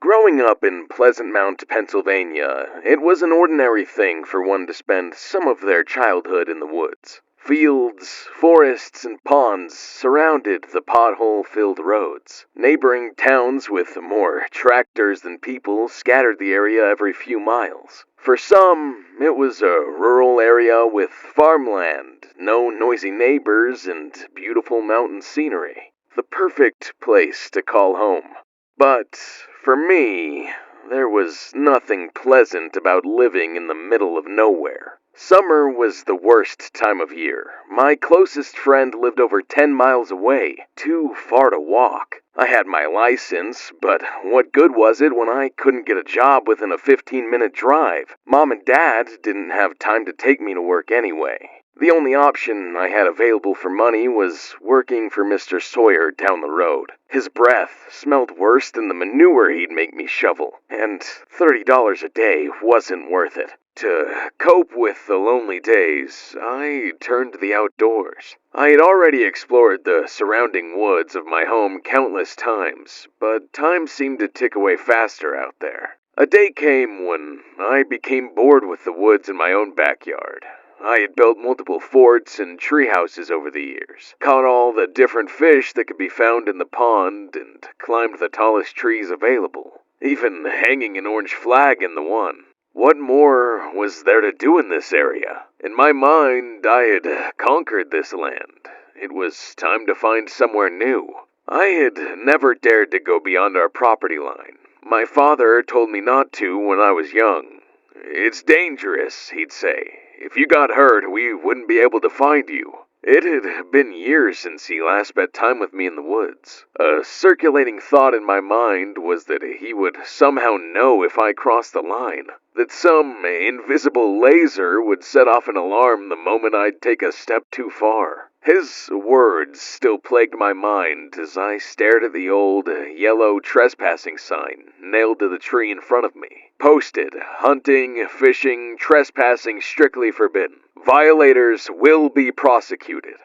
Growing up in Pleasant Mount, Pennsylvania, it was an ordinary thing for one to spend some of their childhood in the woods. Fields, forests, and ponds surrounded the pothole-filled roads. Neighboring towns with more tractors than people scattered the area every few miles. For some, it was a rural area with farmland, no noisy neighbors, and beautiful mountain scenery. The perfect place to call home. But for me, there was nothing pleasant about living in the middle of nowhere. Summer was the worst time of year. My closest friend lived over 10 miles away, too far to walk. I had my license, but what good was it when I couldn't get a job within a 15-minute drive? Mom and Dad didn't have time to take me to work anyway. The only option I had available for money was working for Mr. Sawyer down the road. His breath smelled worse than the manure he'd make me shovel, and $30 a day wasn't worth it. To cope with the lonely days, I turned to the outdoors. I had already explored the surrounding woods of my home countless times, but time seemed to tick away faster out there. A day came when I became bored with the woods in my own backyard. I had built multiple forts and tree houses over the years, caught all the different fish that could be found in the pond, and climbed the tallest trees available, even hanging an orange flag in the one. What more was there to do in this area? In my mind, I had conquered this land. It was time to find somewhere new. I had never dared to go beyond our property line. My father told me not to when I was young. "It's dangerous," he'd say. "If you got hurt, we wouldn't be able to find you." It had been years since he last spent time with me in the woods. A circulating thought in my mind was that he would somehow know if I crossed the line, that some invisible laser would set off an alarm the moment I'd take a step too far. His words still plagued my mind as I stared at the old, yellow trespassing sign nailed to the tree in front of me. Posted, hunting, fishing, trespassing strictly forbidden. Violators will be prosecuted.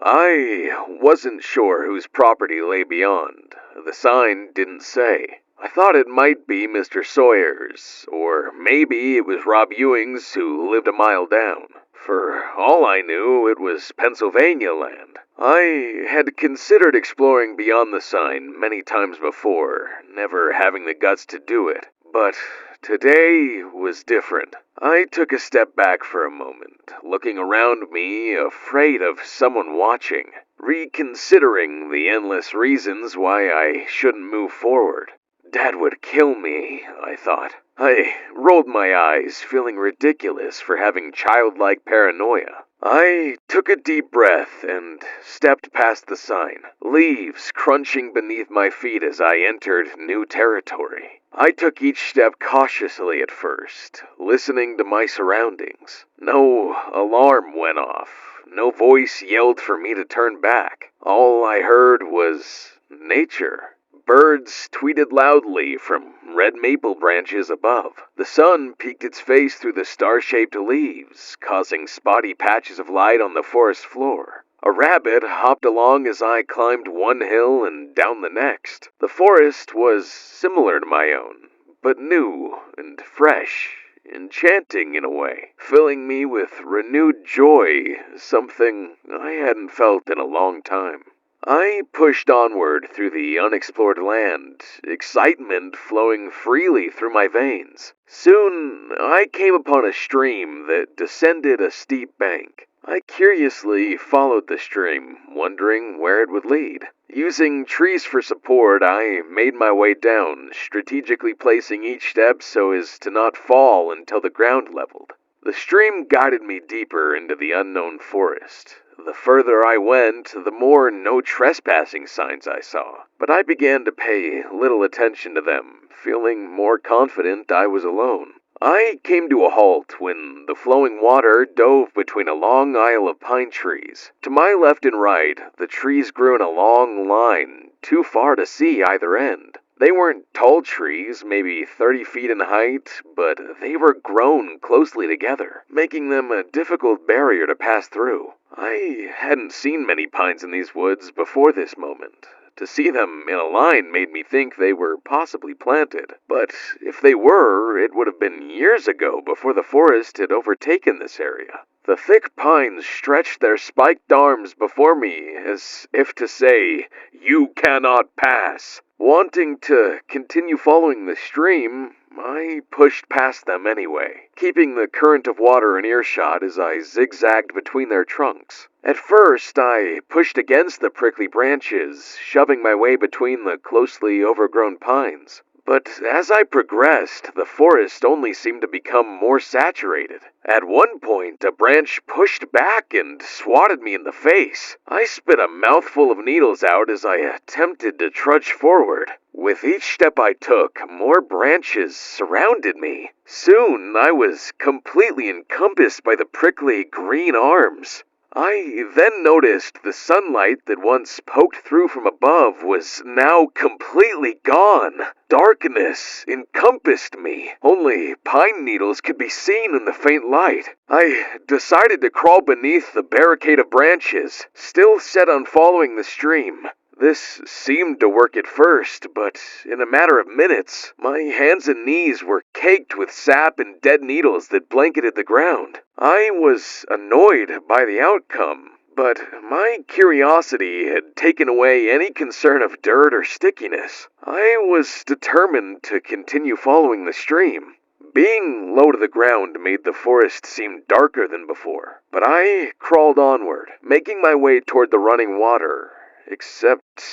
I wasn't sure whose property lay beyond. The sign didn't say. I thought it might be Mr. Sawyer's, or maybe it was Rob Ewing's who lived a mile down. For all I knew, it was Pennsylvania land. I had considered exploring beyond the sign many times before, never having the guts to do it. But today was different. I took a step back for a moment, looking around me, afraid of someone watching, reconsidering the endless reasons why I shouldn't move forward. Dad would kill me, I thought. I rolled my eyes, feeling ridiculous for having childlike paranoia. I took a deep breath and stepped past the sign, leaves crunching beneath my feet as I entered new territory. I took each step cautiously at first, listening to my surroundings. No alarm went off. No voice yelled for me to turn back. All I heard was nature. Birds tweeted loudly from red maple branches above. The sun peeked its face through the star-shaped leaves, causing spotty patches of light on the forest floor. A rabbit hopped along as I climbed one hill and down the next. The forest was similar to my own, but new and fresh, enchanting in a way, filling me with renewed joy, something I hadn't felt in a long time. I pushed onward through the unexplored land, excitement flowing freely through my veins. Soon, I came upon a stream that descended a steep bank. I curiously followed the stream, wondering where it would lead. Using trees for support, I made my way down, strategically placing each step so as to not fall until the ground leveled. The stream guided me deeper into the unknown forest. The further I went, the more no trespassing signs I saw, but I began to pay little attention to them, feeling more confident I was alone. I came to a halt when the flowing water dove between a long aisle of pine trees. To my left and right, the trees grew in a long line, too far to see either end. They weren't tall trees, maybe 30 feet in height, but they were grown closely together, making them a difficult barrier to pass through. I hadn't seen many pines in these woods before this moment. To see them in a line made me think they were possibly planted. But if they were, it would have been years ago before the forest had overtaken this area. The thick pines stretched their spiked arms before me as if to say, "You cannot pass." Wanting to continue following the stream, I pushed past them anyway, keeping the current of water in earshot as I zigzagged between their trunks. At first, I pushed against the prickly branches, shoving my way between the closely overgrown pines. But as I progressed, the forest only seemed to become more saturated. At one point, a branch pushed back and swatted me in the face. I spit a mouthful of needles out as I attempted to trudge forward. With each step I took, more branches surrounded me. Soon, I was completely encompassed by the prickly green arms. I then noticed the sunlight that once poked through from above was now completely gone. Darkness encompassed me. Only pine needles could be seen in the faint light. I decided to crawl beneath the barricade of branches, still set on following the stream. This seemed to work at first, but in a matter of minutes, my hands and knees were caked with sap and dead needles that blanketed the ground. I was annoyed by the outcome, but my curiosity had taken away any concern of dirt or stickiness. I was determined to continue following the stream. Being low to the ground made the forest seem darker than before, but I crawled onward, making my way toward the running water. Except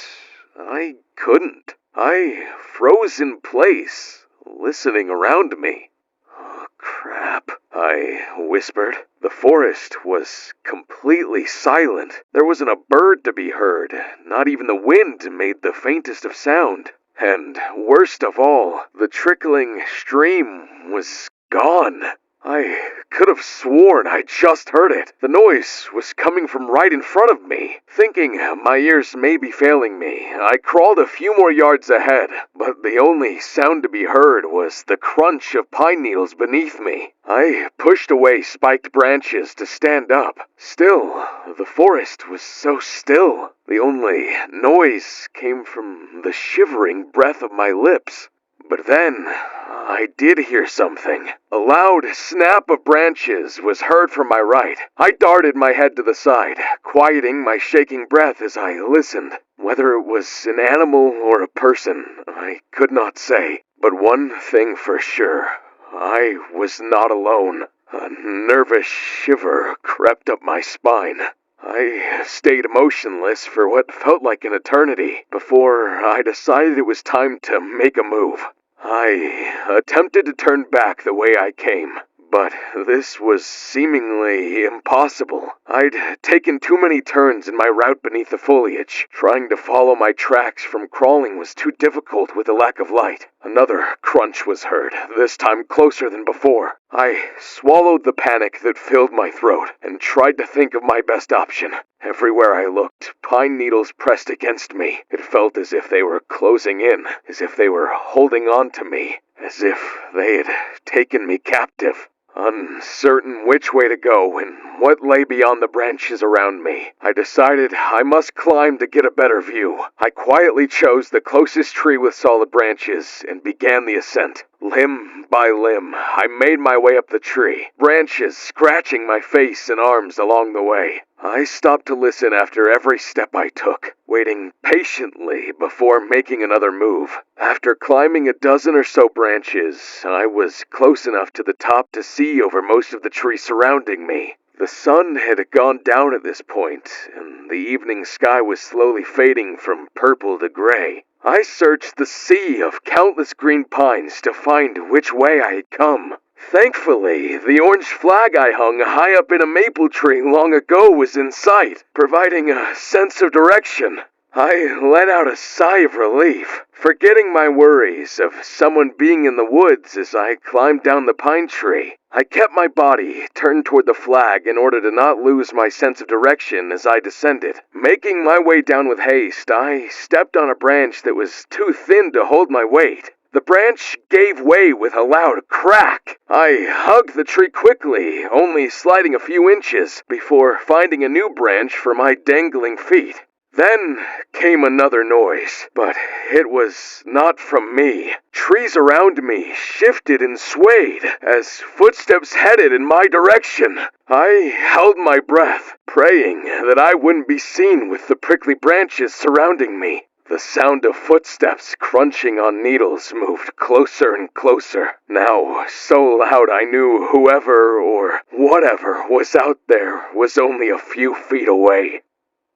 I couldn't. I froze in place, listening around me. "Oh, crap," I whispered. The forest was completely silent. There wasn't a bird to be heard. Not even the wind made the faintest of sound. And worst of all, the trickling stream was gone. I could have sworn I just heard it. The noise was coming from right in front of me. Thinking my ears may be failing me, I crawled a few more yards ahead, but the only sound to be heard was the crunch of pine needles beneath me. I pushed away spiked branches to stand up. Still, the forest was so still. The only noise came from the shivering breath of my lips. But then, I did hear something. A loud snap of branches was heard from my right. I darted my head to the side, quieting my shaking breath as I listened. Whether it was an animal or a person, I could not say. But one thing for sure, I was not alone. A nervous shiver crept up my spine. I stayed motionless for what felt like an eternity before I decided it was time to make a move. I attempted to turn back the way I came, but this was seemingly impossible. I'd taken too many turns in my route beneath the foliage. Trying to follow my tracks from crawling was too difficult with the lack of light. Another crunch was heard, this time closer than before. I swallowed the panic that filled my throat and tried to think of my best option. Everywhere I looked, pine needles pressed against me. It felt as if they were closing in, as if they were holding on to me, as if they had taken me captive. Uncertain which way to go and what lay beyond the branches around me, I decided I must climb to get a better view. I quietly chose the closest tree with solid branches and began the ascent. Limb by limb, I made my way up the tree, branches scratching my face and arms along the way. I stopped to listen after every step I took, waiting patiently before making another move. After climbing a dozen or so branches, I was close enough to the top to see over most of the tree surrounding me. The sun had gone down at this point, and the evening sky was slowly fading from purple to gray. I searched the sea of countless green pines to find which way I had come. Thankfully, the orange flag I hung high up in a maple tree long ago was in sight, providing a sense of direction. I let out a sigh of relief, forgetting my worries of someone being in the woods as I climbed down the pine tree. I kept my body turned toward the flag in order to not lose my sense of direction as I descended. Making my way down with haste, I stepped on a branch that was too thin to hold my weight. The branch gave way with a loud crack. I hugged the tree quickly, only sliding a few inches before finding a new branch for my dangling feet. Then came another noise, but it was not from me. Trees around me shifted and swayed as footsteps headed in my direction. I held my breath, praying that I wouldn't be seen with the prickly branches surrounding me. The sound of footsteps crunching on needles moved closer and closer, now so loud I knew whoever or whatever was out there was only a few feet away.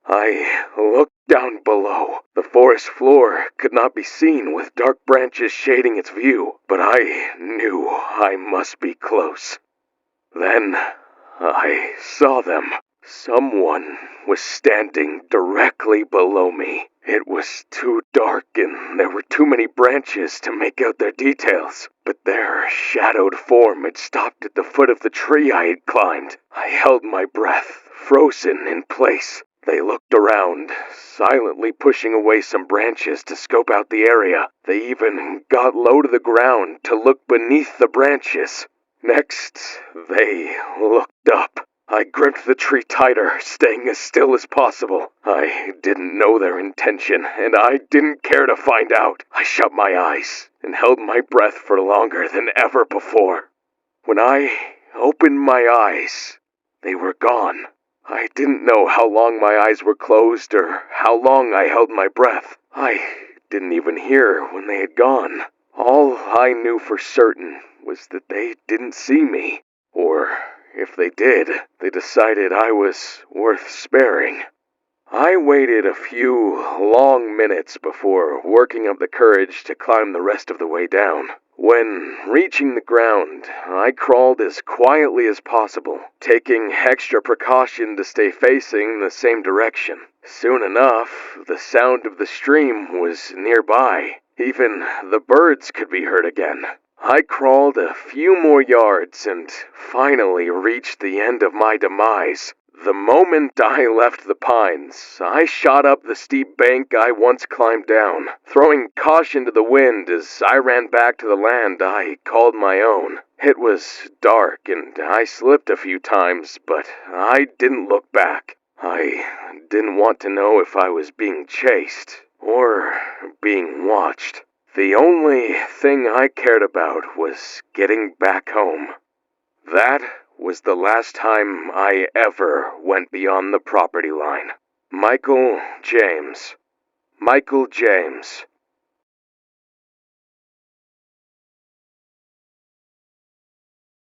I looked down below. The forest floor could not be seen with dark branches shading its view, but I knew I must be close. Then I saw them. Someone was standing directly below me. It was too dark and there were too many branches to make out their details, but their shadowed form had stopped at the foot of the tree I had climbed. I held my breath, frozen in place. They looked around, silently pushing away some branches to scope out the area. They even got low to the ground to look beneath the branches. Next, they looked up. I gripped the tree tighter, staying as still as possible. I didn't know their intention, and I didn't care to find out. I shut my eyes and held my breath for longer than ever before. When I opened my eyes, they were gone. I didn't know how long my eyes were closed or how long I held my breath. I didn't even hear when they had gone. All I knew for certain was that they didn't see me, or if they did, they decided I was worth sparing. I waited a few long minutes before working up the courage to climb the rest of the way down. When reaching the ground, I crawled as quietly as possible, taking extra precaution to stay facing the same direction. Soon enough, the sound of the stream was nearby. Even the birds could be heard again. I crawled a few more yards and finally reached the end of my demise. The moment I left the pines, I shot up the steep bank I once climbed down, throwing caution to the wind as I ran back to the land I called my own. It was dark and I slipped a few times, but I didn't look back. I didn't want to know if I was being chased or being watched. The only thing I cared about was getting back home. That was the last time I ever went beyond the property line. Michael James.